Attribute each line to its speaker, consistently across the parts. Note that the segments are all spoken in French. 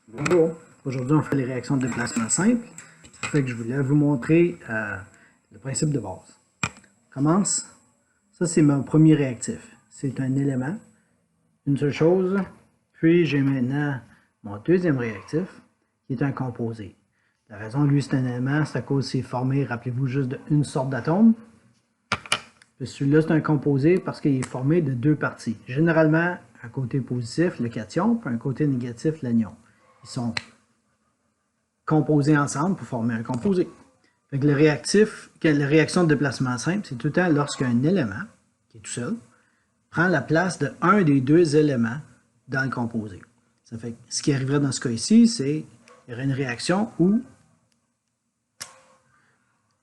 Speaker 1: Bonjour, aujourd'hui on fait les réactions de déplacement simple. Ça fait que je voulais vous montrer le principe de base. On commence. Ça c'est mon premier réactif. C'est un élément, une seule chose. Puis j'ai maintenant mon deuxième réactif qui est un composé. La raison lui c'est un élément, c'est à cause c'est formé, rappelez-vous, juste d'une sorte d'atome. Puis celui-là c'est un composé parce qu'il est formé de deux parties. Généralement, un côté positif, le cation, puis un côté négatif, l'anion. Ils sont composés ensemble pour former un composé. Fait que la réaction de déplacement simple, c'est tout le temps lorsqu'un élément, qui est tout seul, prend la place de un des deux éléments dans le composé. Ça fait que ce qui arriverait dans ce cas ici, c'est qu'il y aurait une réaction où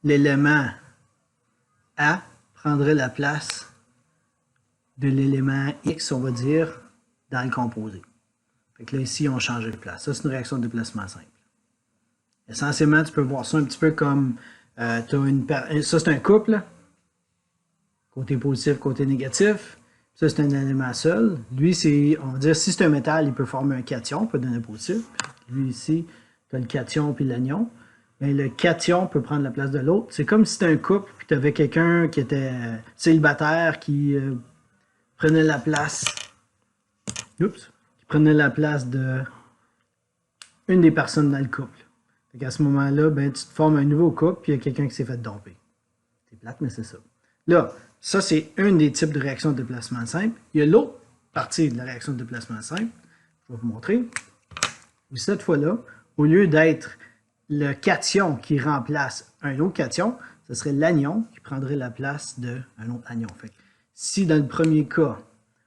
Speaker 1: l'élément A prendrait la place de l'élément X, on va dire, dans le composé. Fait que là, ici, on change de place. Ça, c'est une réaction de déplacement simple. Essentiellement, tu peux voir ça un petit peu comme ça, c'est un couple, côté positif, côté négatif. Ça, c'est un élément seul. Lui, on va dire, si c'est un métal, il peut former un cation, peut donner un positif. Lui, ici, tu as le cation puis l'anion. Mais le cation peut prendre la place de l'autre. C'est comme si c'était un couple, puis tu avais quelqu'un qui était célibataire qui prenait la place. Qui prenait la place de une des personnes dans le couple. À ce moment-là, ben, tu te formes un nouveau couple, puis il y a quelqu'un qui s'est fait domper. C'est plate, mais c'est ça. Là, ça, c'est un des types de réactions de déplacement simple. Il y a l'autre partie de la réaction de déplacement simple. Je vais vous montrer. Cette fois-là, au lieu d'être le cation qui remplace un autre cation, ce serait l'anion qui prendrait la place d'un autre anion. Fait si dans le premier cas,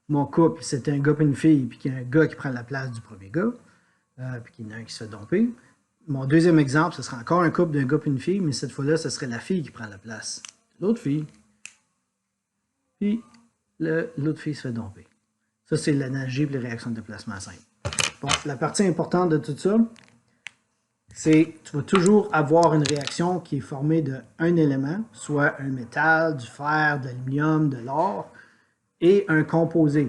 Speaker 1: mon couple, c'était un gars et une fille, puis qu'il y a un gars qui prend la place du premier gars, puis qu'il y en a un qui se fait domper, mon deuxième exemple, ce serait encore un couple d'un gars et une fille, mais cette fois-là, ce serait la fille qui prend la place de l'autre fille. Puis l'autre fille se fait domper. Ça, c'est l'analogie et les réactions de déplacement simple. Bon, la partie importante de tout ça, c'est que tu vas toujours avoir une réaction qui est formée d'un élément, soit un métal, du fer, de l'aluminium, de l'or, et un composé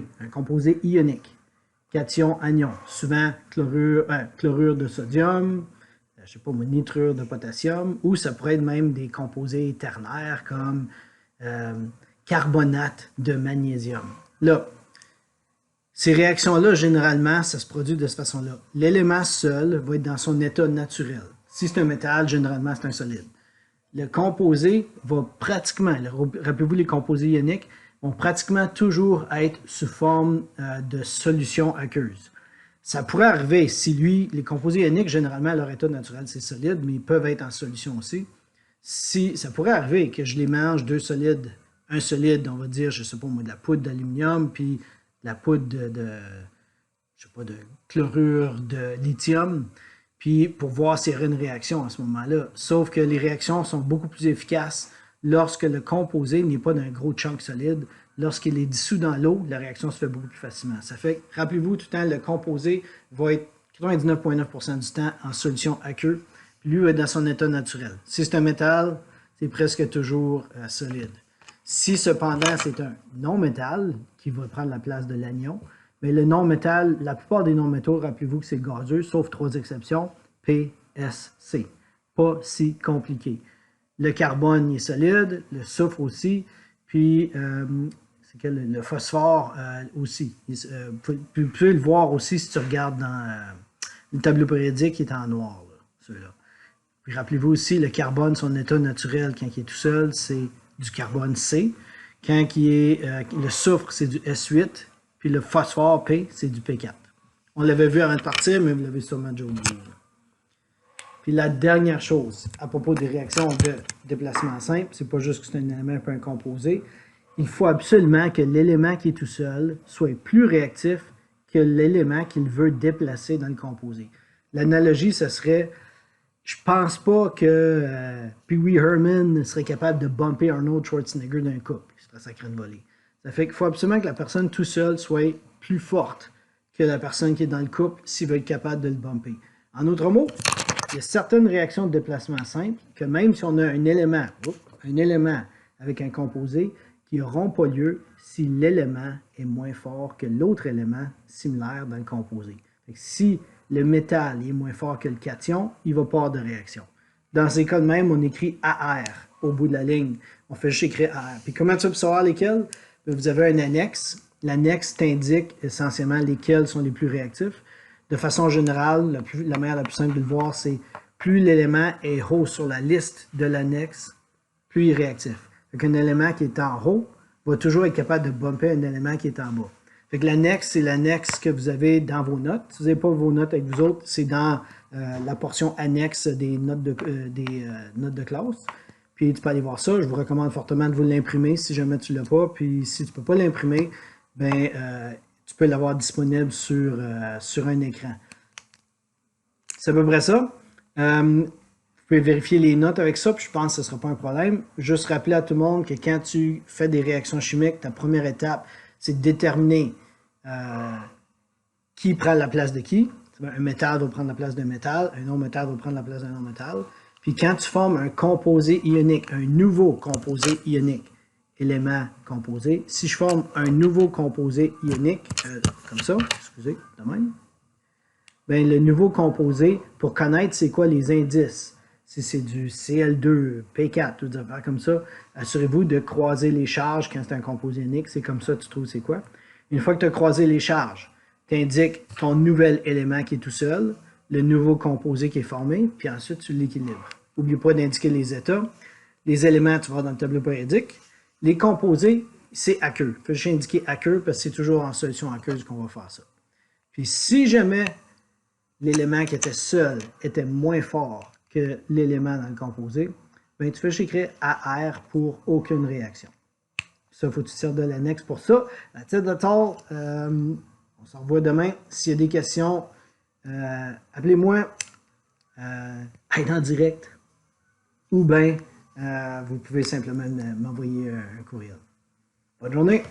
Speaker 1: ionique. Cation, anion. Souvent, chlorure de sodium, je sais pas, nitrure de potassium, ou ça pourrait être même des composés ternaires comme carbonate de magnésium. Là, ces réactions-là, généralement, ça se produit de cette façon-là. L'élément seul va être dans son état naturel. Si c'est un métal, généralement, c'est un solide. Le composé va pratiquement, rappelez-vous les composés ioniques, vont pratiquement toujours être sous forme de solution aqueuse. Ça pourrait arriver si les composés ioniques, généralement, leur état naturel, c'est solide, mais ils peuvent être en solution aussi. Ça pourrait arriver que je les mange deux solides, un solide, on va dire, je sais pas moi, de la poudre d'aluminium, puis la poudre je sais pas, de chlorure de lithium, puis pour voir s'il y aurait une réaction à ce moment-là. Sauf que les réactions sont beaucoup plus efficaces lorsque le composé n'est pas d'un gros chunk solide. Lorsqu'il est dissous dans l'eau, la réaction se fait beaucoup plus facilement. Ça fait, rappelez-vous, tout le temps, le composé va être 99,9% du temps en solution aqueuse, puis lui va être dans son état naturel. Si c'est un métal, c'est presque toujours solide. Si cependant c'est un non-métal qui va prendre la place de l'anion, mais le non-métal, la plupart des non-métaux, rappelez-vous que c'est gazeux, sauf trois exceptions, P, S, C. Pas si compliqué. Le carbone est solide, le soufre aussi, puis le phosphore aussi. Vous pouvez le voir aussi si tu regardes dans le tableau périodique qui est en noir, ceux-là. Puis rappelez-vous aussi, le carbone, son état naturel, quand il est tout seul, c'est du carbone C. Quand le soufre, c'est du S8. Puis le phosphore P, c'est du P4. On l'avait vu avant de partir, mais vous l'avez sûrement déjà oublié. Puis la dernière chose, à propos des réactions de déplacement simple, c'est pas juste que c'est un élément et un composé. Il faut absolument que l'élément qui est tout seul soit plus réactif que l'élément qu'il veut déplacer dans le composé. L'analogie, ce serait, je pense pas que Pee Wee Herman serait capable de bumper Arnold Schwarzenegger d'un couple. Il serait sacré de voler. Ça fait qu'il faut absolument que la personne tout seule soit plus forte que la personne qui est dans le couple s'il veut être capable de le bumper. En d'autres mots, il y a certaines réactions de déplacement simple que même si on a un élément avec un composé qui n'auront pas lieu si l'élément est moins fort que l'autre élément similaire dans le composé. Si le métal est moins fort que le cation, il va pas avoir de réaction. Dans ces cas de même, on écrit AR au bout de la ligne. On fait juste écrire AR. Puis comment tu peux savoir lesquels? Vous avez un annexe. L'annexe t'indique essentiellement lesquels sont les plus réactifs. De façon générale, la manière la plus simple de le voir, c'est plus l'élément est haut sur la liste de l'annexe, plus il est réactif. Donc, un élément qui est en haut va toujours être capable de bumper un élément qui est en bas. Fait que l'annexe, c'est l'annexe que vous avez dans vos notes. Si vous n'avez pas vos notes avec vous autres, c'est dans la portion annexe des notes de classe. Puis tu peux aller voir ça. Je vous recommande fortement de vous l'imprimer si jamais tu ne l'as pas. Puis si tu ne peux pas l'imprimer, ben, tu peux l'avoir disponible sur un écran. C'est à peu près ça. Vous pouvez vérifier les notes avec ça, puis je pense que ce ne sera pas un problème. Juste rappeler à tout le monde que quand tu fais des réactions chimiques, ta première étape, c'est de déterminer qui prend la place de qui. Un métal va prendre la place d'un métal, un non-métal va prendre la place d'un non-métal. Puis quand tu formes un composé ionique, un nouveau composé ionique, élément composé, si je forme un nouveau composé ionique, comme ça, excusez, de même, ben, le nouveau composé, pour connaître c'est quoi les indices, si c'est du Cl2, P4, toutes des affaires comme ça, assurez-vous de croiser les charges quand c'est un composé unique. C'est comme ça que tu trouves c'est quoi. Une fois que tu as croisé les charges, tu indiques ton nouvel élément qui est tout seul, le nouveau composé qui est formé, puis ensuite tu l'équilibres. N'oublie pas d'indiquer les états. Les éléments, tu vas dans le tableau périodique. Les composés, c'est aqueux. Je vais indiquer aqueux parce que c'est toujours en solution aqueuse qu'on va faire ça. Puis si jamais l'élément qui était seul était moins fort que l'élément dans le composé, ben tu fais juste écrire AR pour aucune réaction. Ça, il faut que tu te serves de l'annexe pour ça. À titre de temps, on se revoit demain. S'il y a des questions, appelez-moi en direct ou bien vous pouvez simplement m'envoyer un courriel. Bonne journée!